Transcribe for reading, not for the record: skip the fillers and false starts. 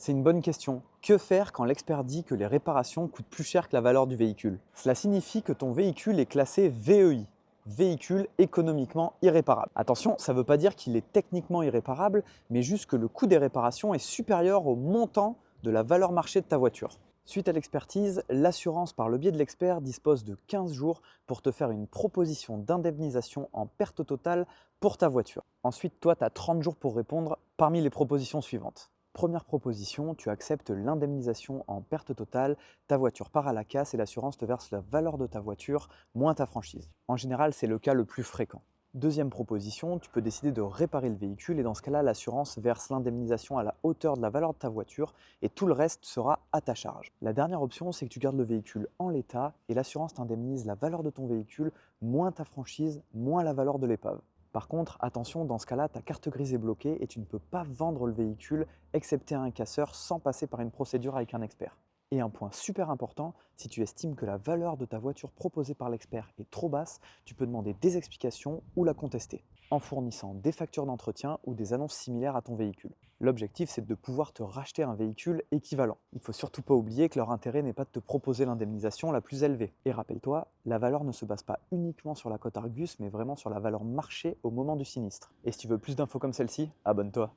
C'est une bonne question. Que faire quand l'expert dit que les réparations coûtent plus cher que la valeur du véhicule? Cela signifie que ton véhicule est classé VEI, véhicule économiquement irréparable. Attention, ça ne veut pas dire qu'il est techniquement irréparable, mais juste que le coût des réparations est supérieur au montant de la valeur marché de ta voiture. Suite à l'expertise, l'assurance par le biais de l'expert dispose de 15 jours pour te faire une proposition d'indemnisation en perte totale pour ta voiture. Ensuite, toi, tu as 30 jours pour répondre parmi les propositions suivantes. Première proposition, tu acceptes l'indemnisation en perte totale, ta voiture part à la casse et l'assurance te verse la valeur de ta voiture moins ta franchise. En général, c'est le cas le plus fréquent. Deuxième proposition, tu peux décider de réparer le véhicule et dans ce cas-là, l'assurance verse l'indemnisation à la hauteur de la valeur de ta voiture et tout le reste sera à ta charge. La dernière option, c'est que tu gardes le véhicule en l'état et l'assurance t'indemnise la valeur de ton véhicule moins ta franchise, moins la valeur de l'épave. Par contre, attention, dans ce cas-là, ta carte grise est bloquée et tu ne peux pas vendre le véhicule, excepté à un casseur, sans passer par une procédure avec un expert. Et un point super important, si tu estimes que la valeur de ta voiture proposée par l'expert est trop basse, tu peux demander des explications ou la contester, en fournissant des factures d'entretien ou des annonces similaires à ton véhicule. L'objectif, c'est de pouvoir te racheter un véhicule équivalent. Il ne faut surtout pas oublier que leur intérêt n'est pas de te proposer l'indemnisation la plus élevée. Et rappelle-toi, la valeur ne se base pas uniquement sur la cote Argus, mais vraiment sur la valeur marché au moment du sinistre. Et si tu veux plus d'infos comme celle-ci, abonne-toi.